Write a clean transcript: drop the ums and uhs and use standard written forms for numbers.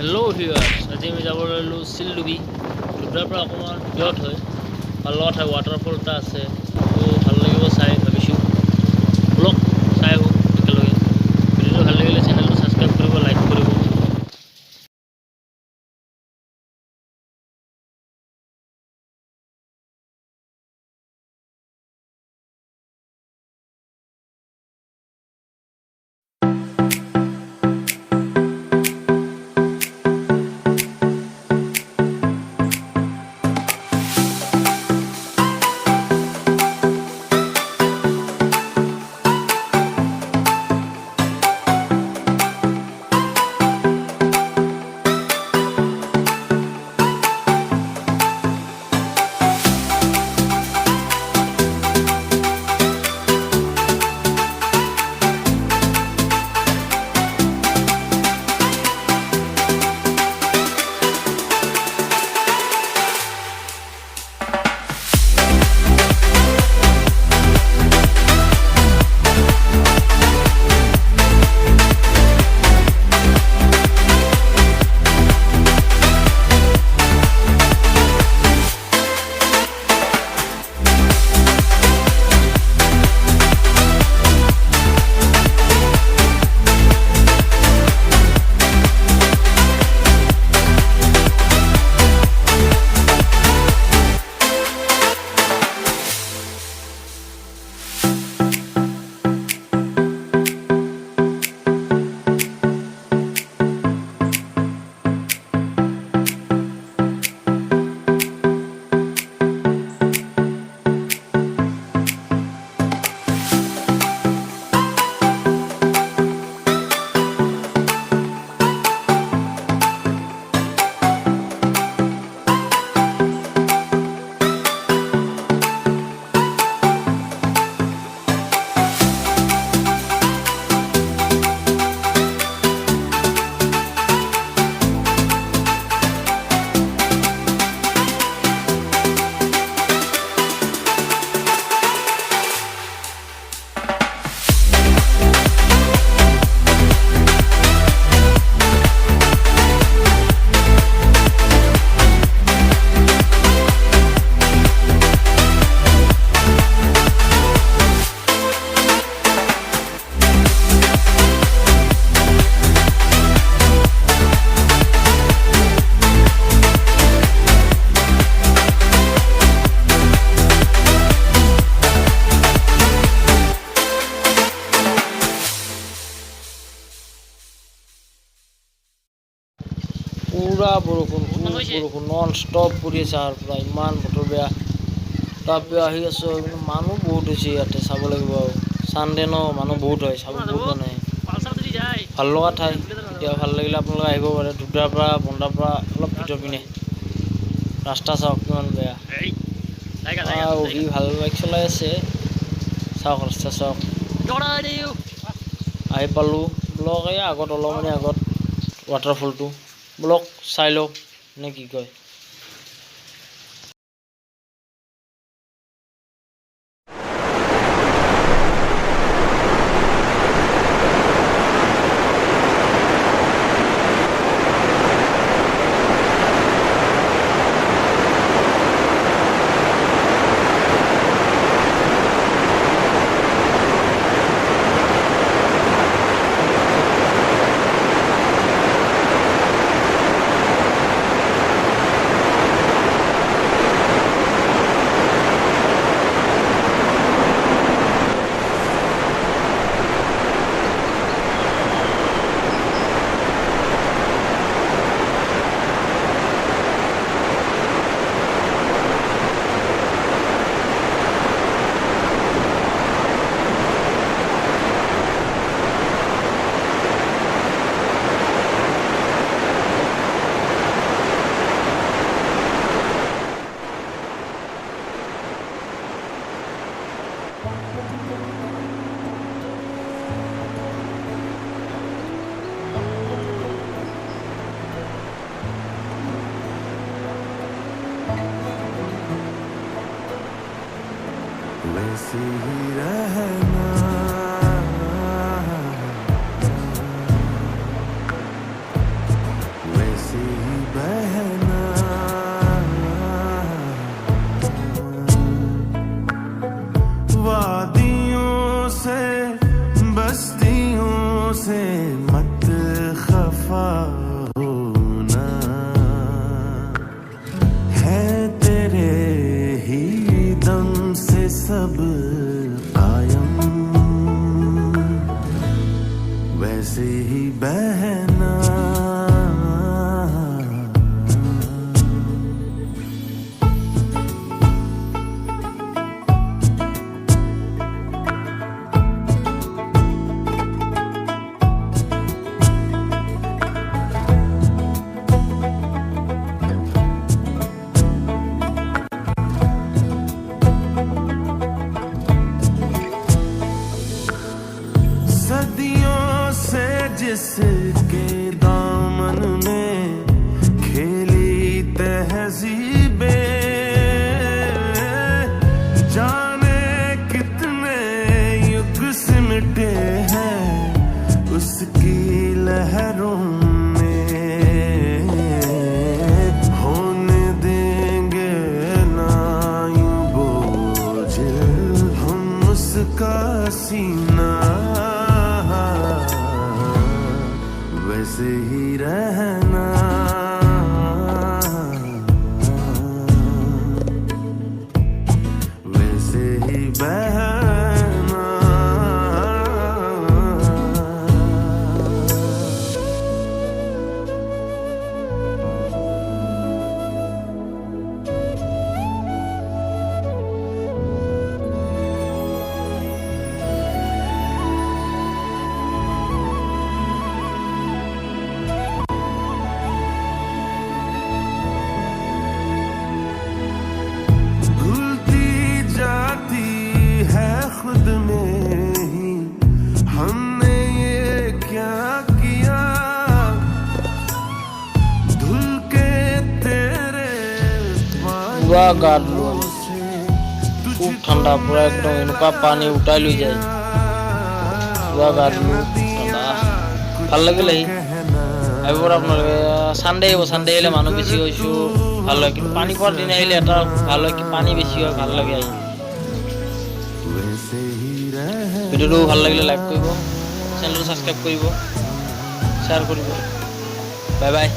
Hello' viewers, আজি আমি যাব ল'লোঁ চিলডুবি। দুটাৰ পৰা অকণমান দূৰত হয়, ভাল লগা ঠাই ৱাটাৰফল এটা আছে, তো ভাল লাগিব চাই ভাবিছোঁ। ব্লগ চাই আহোঁ একেলগে। ভিডিঅ'টো ভাল লাগিলে চেনেলটো ছাবস্ক্ৰাইব কৰিব, লাইক কৰিব। পুৰা বৰষুণ নন ষ্টপ পৰি আছে, আৰু পুৰা ইমান বতৰ বেয়া। তাৰপৰা আহি আছোঁ, কিন্তু মানুহ বহুত হৈছে ইয়াতে, চাব লাগিব আৰু চানডে ন, মানুহ বহুত হয়, চাব বহুত মানুহ আহে। ভাল লগা ঠাই, এতিয়া ভাল লাগিলে আপোনালোকে আহিব পাৰে। ধুবদাৰ পৰা বন্ধাৰ পৰা অলপ ভিতৰ পিনে ৰাস্তা চাওক কিমান বেয়া। সি ভাল বাইক চলাই আছে, চাওক ৰাস্তা চাওক। আহি পালোঁ ব্লক এই আগত অলপমানে আগত ৱাটাৰফলটো। ব্লক চাই লওক নে কি কয়। वैसे ही रहना, वैसे वैसे ही रहना, वैसे ही बहना। खुद में ही हमने ये क्या किया, धुल के तेरे पूरा गाड़ लो खूब ठंडा पूरा एकदम इनका पानी उठा ली जाए पूरा गाड़ लो ठंडा ভাল লাগিল আহি এবাৰ আপোনালোকে সানডে আহিব সানডে আহিলে মানুহ বেছি হৈছো ভাল হয় কিন্তু পানী পৰাৰ দিন আহিলে এটা ভাল হয় কি পানী বেছি হয় ভাল লাগে আহি ভিডিওটো ভাল লাগিলে লাইক কৰিব চেনেলটো সাবস্ক্ৰাইব কৰিব শ্বেয়াৰ কৰিব বাই বাই